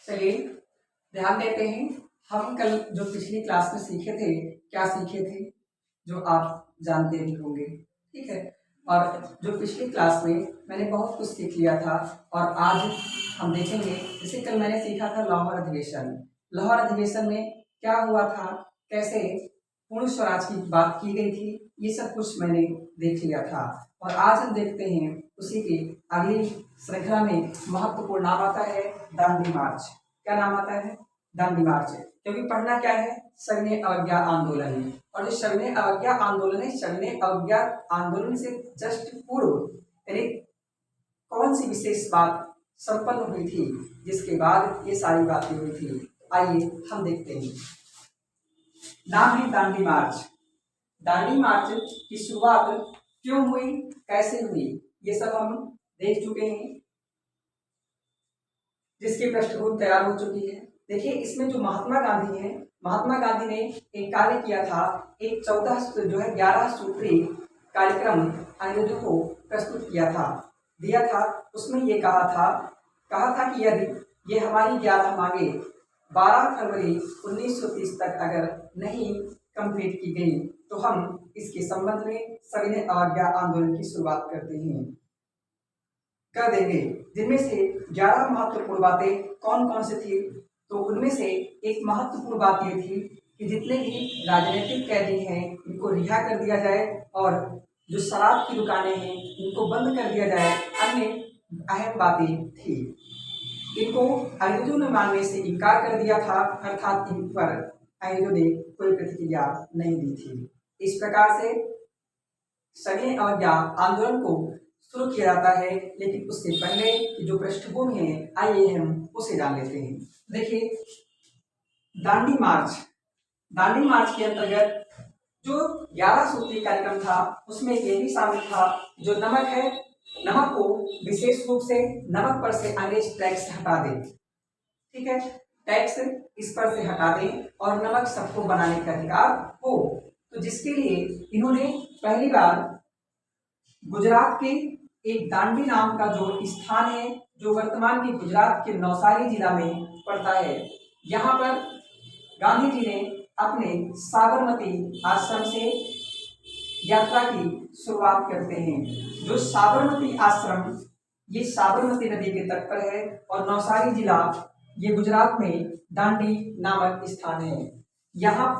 चलिए ध्यान देते हैं। हम कल जो पिछली क्लास में सीखे थे, क्या सीखे थे जो आप जानते भी होंगे, ठीक है। और जो पिछली क्लास में मैंने बहुत कुछ सीख लिया था और आज हम देखेंगे। जैसे कल मैंने सीखा था लाहौर अधिवेशन। लाहौर अधिवेशन में क्या हुआ था, कैसे पूर्ण स्वराज की बात की गई थी, ये सब कुछ मैंने देख लिया था। और आज हम देखते हैं उसी की अगली श्रृंखला में महत्वपूर्ण नाम आता है दांडी मार्च। क्या नाम आता है? दांडी मार्च। क्योंकि पढ़ना क्या है? सविनय अवज्ञा आंदोलन। और जो सविनय अवज्ञा आंदोलन है, सविनय अवज्ञा आंदोलन से जस्ट पूर्व यानी कौन सी विशेष बात संपन्न हुई थी जिसके बाद ये सारी बातें हुई थी, आइए हम देखते हैं। नाम है दांडी मार्च। दांडी मार्च की शुरुआत क्यों हुई, कैसे हुई, ये सब हम देख चुके हैं, जिसकी पृष्ठभूमि तैयार हो चुकी है। देखिए इसमें जो महात्मा गांधी हैं, महात्मा गांधी ने एक कार्य किया था, एक 11 सूत्री कार्यक्रम अंग्रेजों को प्रस्तुत किया था, दिया था। उसमें ये कहा था कि यदि ये हमारी 11 मांगे 12 फरवरी 1930 तक अगर नहीं कंप्लीट की गई तो हम इसके संबंध में सविनय अवज्ञा आंदोलन की शुरुआत कर देंगे। जिनमें से 11 महत्वपूर्ण बातें कौन कौन सी थी, तो उनमें से एक महत्वपूर्ण बात ये थी कि जितने भी राजनीतिक कैदी हैं इनको रिहा कर दिया जाए और जो शराब की दुकानें हैं इनको बंद कर दिया जाए। अन्य अहम बातें थी। इनको अंग्रेजों ने मानने से इनकार कर दिया था, अर्थात इन पर अंग्रेजों ने कोई प्रतिक्रिया नहीं दी थी। इस प्रकार से सविनय अवज्ञा आंदोलन को शुरू किया जाता है। लेकिन उससे पहले की जो पृष्ठभूमि है, आइए हम उसे जान लेते हैं। देखिए दांडी मार्च के अंतर्गत जो 11 सूत्री कार्यक्रम था उसमें ये भी शामिल था, जो नमक है, नमक को विशेष रूप से नमक पर से अंग्रेज टैक्स हटा दे, ठीक है, टैक्स इस पर से हटा दे और नमक सबको बनाने का अधिकार हो। तो जिसके लिए इन्होंने पहली बार गुजरात के एक दांडी नाम का जो स्थान है, जो वर्तमान के गुजरात के नवसारी जिला में पड़ता है, यहाँ पर गांधी जी ने अपने साबरमती आश्रम से यात्रा की शुरुआत करते हैं। जो साबरमती आश्रम ये साबरमती नदी के तट पर है और नवसारी जिला ये गुजरात में दांडी नामक स्थान है। यहाँ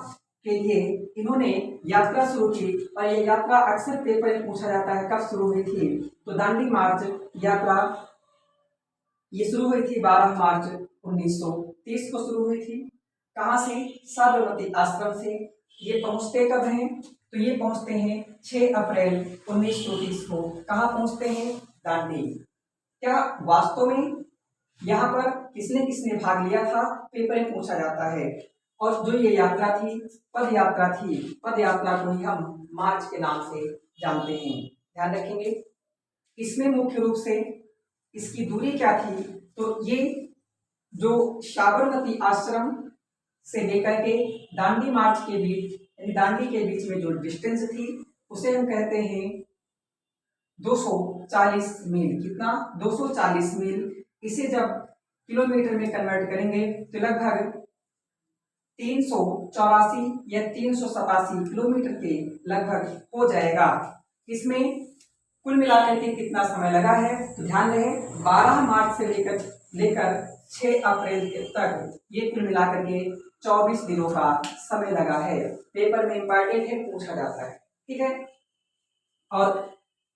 के लिए इन्होंने यात्रा शुरू की और ये यात्रा अक्सर पेपर में पूछा जाता है कब शुरू हुई थी। तो दांडी मार्च यात्रा ये शुरू हुई थी 12 मार्च 1930 को शुरू हुई थी। कहाँ से? साबरमती आश्रम से। ये पहुंचते कब हैं? तो ये पहुंचते हैं 6 अप्रैल 1930 को। कहाँ पहुंचते हैं? दांडी। क्या वास्तव में यहाँ पर किसने किसने भाग लिया था, पेपर में पूछा जाता है। और जो ये यात्रा थी पद यात्रा थी, पद यात्रा को ही हम मार्च के नाम से जानते हैं, ध्यान रखेंगे। इसमें मुख्य रूप से इसकी दूरी क्या थी, तो ये जो साबरमती आश्रम से लेकर के दांडी मार्च के बीच यानी दांडी के बीच में जो डिस्टेंस थी उसे हम कहते हैं 240 मील। कितना? 240 मील। इसे जब किलोमीटर में कन्वर्ट करेंगे तो लगभग 384 या 387 किलोमीटर के लगभग हो जाएगा। इसमें कुल मिलाकर के कितना समय लगा है, तो ध्यान रहे 12 मार्च से लेकर 6 अप्रैल तक ये कुल मिलाकर के 24 दिनों का समय लगा है। पेपर में इंपॉर्टेंट है, पूछा जाता है, ठीक है। और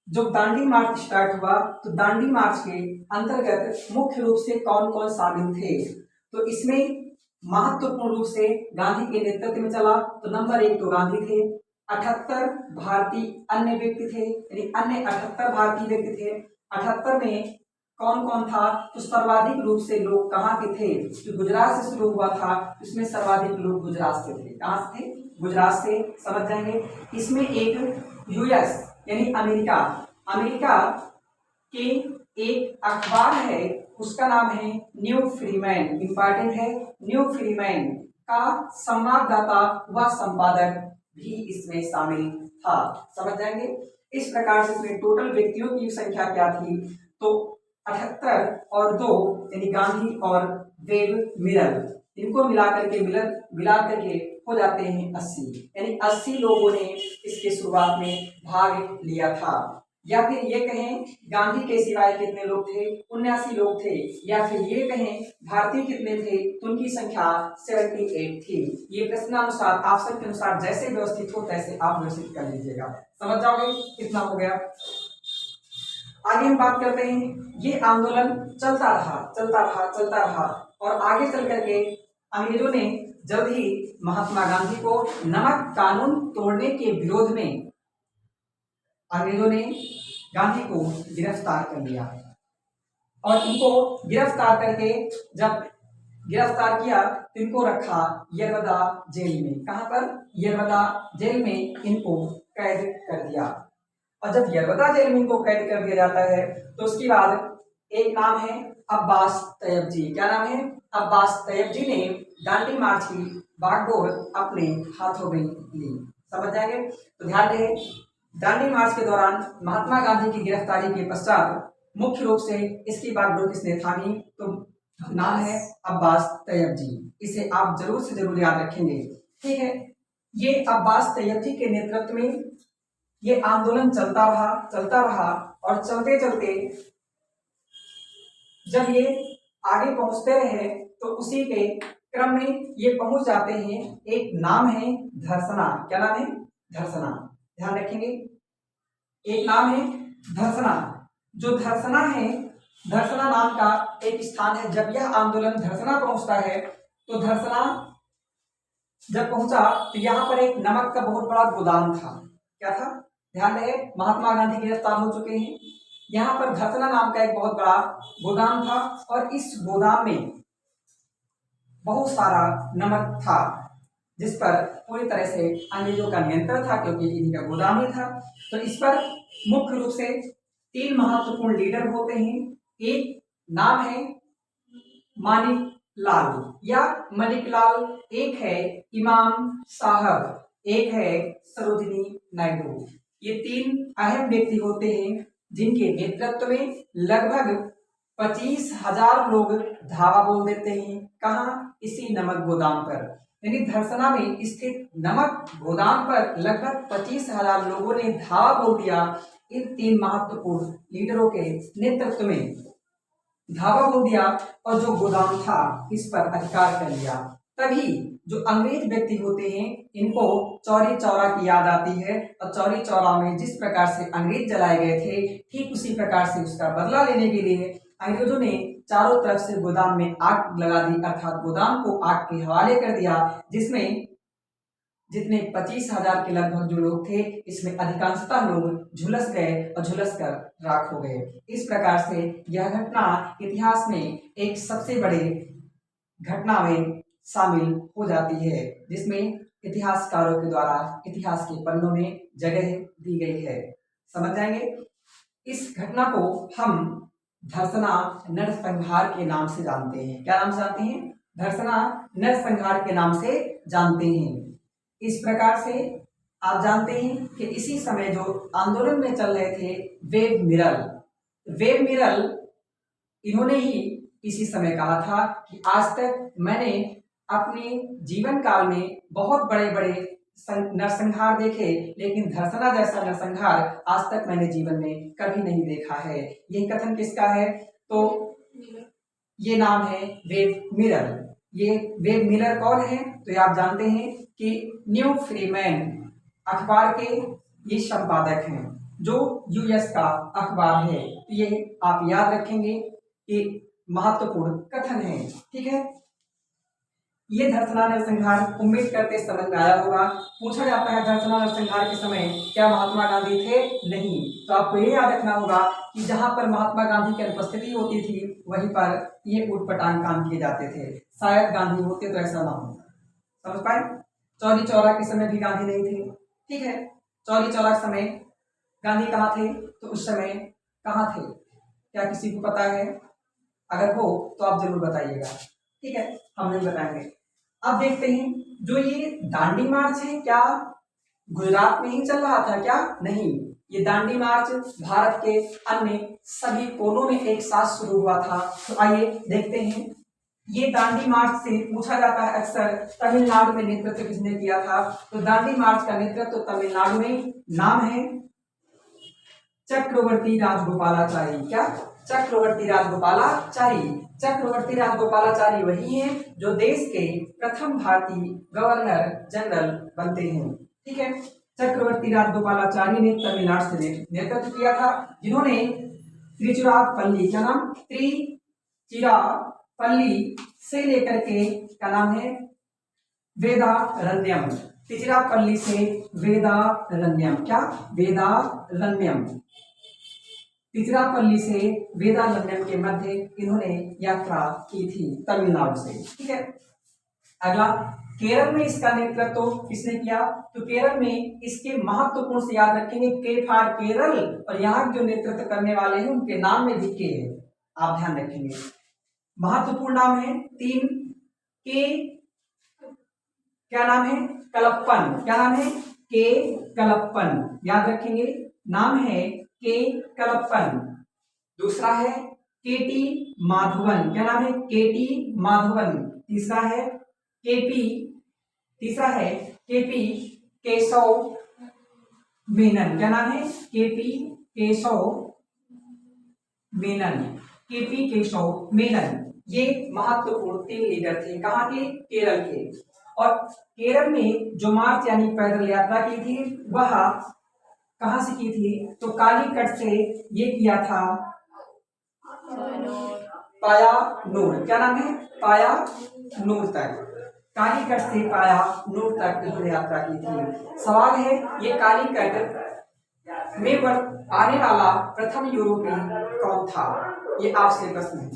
जब दांडी मार्च स्टार्ट हुआ तो दांडी मार्च के अंतर्गत मुख्य रूप से कौन कौन शामिल थे, तो इसमें महत्वपूर्ण रूप से गांधी के नेतृत्व में चला। तो नंबर 1 तो गांधी थे, 78 भारतीय अन्य व्यक्ति थे, यानी अन्य 78 भारतीय व्यक्ति थे। 78 में कौन कौन था, तो सर्वाधिक रूप से लोग कहाँ के थे, जो गुजरात से शुरू हुआ था इसमें सर्वाधिक लोग गुजरात से थे। कहाँ से थे? गुजरात से, समझ जाएंगे। इसमें एक यूएस यानी अमेरिका के एक अखबार है, उसका नाम है न्यू फ्रीमैन, इंपॉर्टेंट है। न्यू फ्रीमैन का संवाददाता व संपादक भी इसमें शामिल था, समझ जाएंगे। इस प्रकार से इसमें टोटल व्यक्तियों की संख्या क्या थी, तो 78 और 2 यानी गांधी और वेब मिरल, इनको मिला करके हो जाते हैं 80, यानी 80 लोगों ने इसके शुरुआत में भाग लिया था। या फिर ये कहें गांधी के सिवाय कितने लोग थे, 79 लोग थे। या फिर ये कहें भारतीय कितने थे, तो उनकी संख्या 78 थी। ये प्रश्नानुसार ऑप्शन के अनुसार जैसे व्यवस्थित हो तैसे आप व्यवस्थित कर लीजिएगा, समझ जाओगे। कितना हो गया। आगे हम बात करते हैं, ये आंदोलन चलता रहा और आगे चल करके अंग्रेजों ने जल्द ही महात्मा गांधी को नमक कानून तोड़ने के विरोध में अंग्रेजों ने गांधी को गिरफ्तार कर लिया और इनको गिरफ्तार करके जब गिरफ्तार किया तो इनको रखा यरवदा जेल में। कहां पर? यरवदा जेल में इनको कैद कर दिया। और जब यरवदा जेल में इनको कैद कर दिया जाता है तो उसके बाद एक नाम है अब्बास तैयब जी। क्या नाम है? अब्बास तैयब जी ने दांडी मार्च की बागडोर अपने हाथों में ली। समझ जाएंगे। तो ध्यान रहे, दांडी मार्च के दौरान महात्मा गांधी की गिरफ्तारी के पश्चात मुख्य रूप से इसकी बागडोर किसने थामी? तो नाम है अब्बास तैयब जी। इसे आप जरूर से जरूर याद रखेंगे, ठीक है। ये अब्बास तैयब जी के नेतृत्व में ये आंदोलन चलता रहा और चलते चलते जब ये आगे पहुंचते रहे तो उसी के क्रम में ये पहुंच जाते हैं, एक नाम है धरसना। क्या नाम है? धरसना। ध्यान रखेंगे, एक नाम है धरसना। जो धरसना है, धरसना नाम का एक स्थान है। जब यह आंदोलन धरसना पहुंचता है तो धरसना जब पहुंचा तो यहाँ पर एक नमक का बहुत बड़ा गोदाम था। क्या था? ध्यान रहे, महात्मा गांधी गिरफ्तार हो चुके हैं। यहाँ पर धरसना नाम का एक बहुत बड़ा गोदाम था और इस गोदाम में बहुत सारा नमक था जिस पर पूरी तरह से अंग्रेजों का नियंत्रण था क्योंकि इन्हीं का गोदाम ही था। तो इस पर मुख्य रूप से 3 महत्वपूर्ण लीडर होते हैं। एक नाम है मानिक लाल या मलिक लाल, एक है इमाम साहब, एक है सरोजिनी नायडू। ये 3 अहम व्यक्ति होते हैं जिनके नेतृत्व में लगभग 25,000 लोग धावा बोल देते हैं। कहाँ? इसी नमक गोदाम पर, यानी धरसना में स्थित नमक गोदाम पर लगभग 25,000 लोगों ने धावा बोल दिया। इन 3 महत्वपूर्ण लीडरों के नेतृत्व में धावा बोल दिया और जो गोदाम था इस पर अधिकार कर लिया। तभी जो अंग्रेज व्यक्ति होते हैं इनको चौरी चौरा की याद आती है और चौरी चौरा में जिस प्रकार से अंग्रेज जलाए गए थे ठीक उसी प्रकार से उसका बदला लेने के लिए अंग्रेजों ने चारों तरफ से गोदाम में आग लगा दी, अर्थात गोदाम को आग के हवाले कर दिया, जिसमें जितने 25,000 के लगभग जो लोग थे इसमें अधिकांशतः लोग झुलस गए और झुलस कर राख हो गए। इस प्रकार से यह घटना इतिहास में एक सबसे बड़े घटना में शामिल हो जाती है जिसमें इतिहासकारों के द्वारा इतिहास के पन्नों में जगह दी गई है। समझ जाएंगे। इस घटना को हम धरसना नरसंहार के नाम से जानते हैं। क्या नाम से जानते हैं? धरसना नरसंहार के नाम से जानते हैं। इस प्रकार से आप जानते हैं कि इसी समय जो आंदोलन में चल रहे थे वेब मिरल इन्होंने ही इसी समय कहा था कि आज तक मैंने अपने जीवन काल में बहुत बड़े बड़े नरसंहार देखे लेकिन धरसना जैसा नरसंहार आज तक मैंने जीवन में कभी नहीं देखा है। यह कथन किसका है? तो ये नाम है वेब मिरल। ये वेब मिरल कौन है? तो आप जानते हैं कि न्यू फ्रीमैन अखबार के ये संपादक हैं जो यूएस का अखबार है। ये आप याद रखेंगे कि महत्वपूर्ण कथन है, ठीक है। ये धरसना नरसंहार उम्मीद करते समझ में आया होगा। पूछा जाता है धरसना नरसंहार के समय क्या महात्मा गांधी थे? नहीं। तो आपको ये याद रखना होगा कि जहां पर महात्मा गांधी की अनुपस्थिति होती थी वहीं पर ये उटपटांग काम किए जाते थे। शायद गांधी होते तो ऐसा ना होता। समझ पाए? चौरी चौरा के समय भी गांधी नहीं थे, ठीक है। चौरी चौरा के समय गांधी कहाँ थे? तो उस समय कहाँ थे क्या किसी को पता है? अगर हो तो आप जरूर बताइएगा, ठीक है। हम नहीं बताएंगे। अब देखते हैं जो ये दांडी मार्च है क्या गुजरात में ही चल रहा था? क्या नहीं, ये दांडी मार्च भारत के अन्य सभी कोनों में एक साथ शुरू हुआ था। तो आइए देखते हैं। ये दांडी मार्च से पूछा जाता है अक्सर, तमिलनाडु में नेतृत्व किसने किया था? तो दांडी मार्च का नेतृत्व तमिलनाडु में, नाम है चक्रवर्ती राजगोपालाचारी। क्या? चक्रवर्ती राजगोपालाचारी। चक्रवर्ती राजगोपालाचारी वही हैं जो देश के प्रथम भारतीय गवर्नर जनरल बनते हैं। ठीक है, चक्रवर्ती राजगोपालाचारी ने तमिलनाडु से नेतृत्व किया था, जिन्होंने त्रिचुरापल्ली, क्या नाम? त्रिचिरापल्ली से लेकर के, क्या नाम है? वेदारण्यम। तिरुचिरापल्ली से वेदारण्यम, क्या? वेदारण्यम। तिरुचिरापल्ली से वेदारण्यम के मध्य इन्होंने यात्रा की थी तमिलनाडु से। ठीक है, अगला, केरल में इसका नेतृत्व किसने किया? तो केरल में इसके महत्वपूर्ण से याद रखेंगे, के फॉर केरल, और यहाँ जो नेतृत्व करने वाले हैं उनके नाम में भी के है, आप ध्यान रखेंगे। महत्वपूर्ण नाम है 3 के, क्या नाम है? कलप्पन। क्या नाम है? के कलप्पन, याद रखेंगे, नाम है के कलप्पन। दूसरा है केटी माधवन। क्या नाम है? केटी माधवन। तीसरा है केपी केशव मेनन। क्या नाम है? केपी केशव मेनन। केपी केशव मेनन, ये महत्वपूर्ण 3 लीडर थे। कहाँ के? केरल के। और केरल में जो मार्च यानी पैदल यात्रा की थी, वह कहां से की थी? तो कालीकट से ये किया था पायानूर। क्या नाम है? पायानूर तक। कालीकट से पायानूर तक इन्होंने यात्रा की थी। सवाल है, ये कालीकट में आने वाला प्रथम यूरोपीय कौन था? ये आपसे प्रश्न है।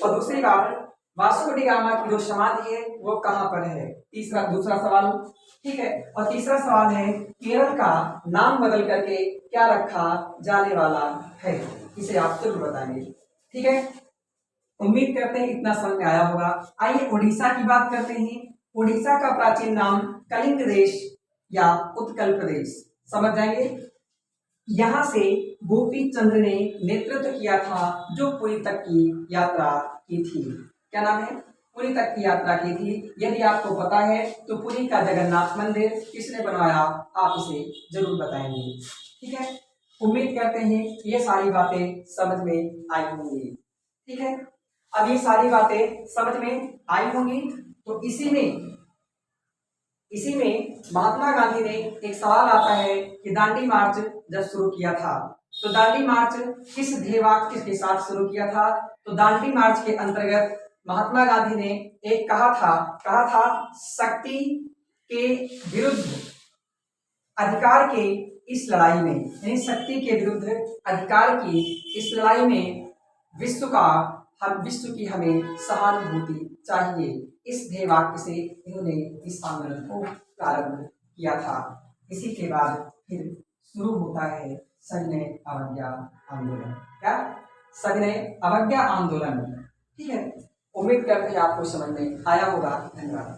और दूसरी बात, वास्को डी गामा की जो समाधि है वो कहाँ पर है? दूसरा सवाल। ठीक है, और तीसरा सवाल है, केरल का नाम बदल करके क्या रखा जाने वाला है? इसे आप जरूर बताएंगे। ठीक है, उम्मीद करते हैं इतना समझ में आया होगा। आइए उड़ीसा की बात करते हैं। उड़ीसा का प्राचीन नाम कलिंग देश या उत्कल प्रदेश, समझ जाएंगे। यहां से गोपी चंद्र ने नेतृत्व किया था, जो पुरी तक की यात्रा की थी। क्या नाम है? पुरी तक की यात्रा की थी। यदि आपको पता है तो पुरी का जगन्नाथ मंदिर किसने बनवाया? आप इसे जरूर बताएंगे। ठीक है, उम्मीद करते हैं ये सारी बातें समझ में आई होंगी। ठीक है, अब ये सारी बातें समझ में आई होंगी, तो इसी में महात्मा गांधी ने, एक सवाल आता है कि दांडी मार्च जब शुरू किया था, तो दांडी मार्च किस ध्येयवाक्य के साथ शुरू किया था? तो दांडी मार्च के अंतर्गत महात्मा गांधी ने एक कहा था शक्ति के विरुद्ध अधिकार के इस लड़ाई में, यानी शक्ति के विरुद्ध अधिकार की इस लड़ाई में विश्व की हमें सहानुभूति चाहिए। इस ध्येयवाक्य से इन्होंने इस आंदोलन को प्रारंभ किया था। इसी के बाद फिर शुरू होता है सविनय अवज्ञा आंदोलन। क्या? सविनय अवज्ञा आंदोलन। ठीक है, उम्मीद करते हैं आपको समझ में आया होगा। धन्यवाद।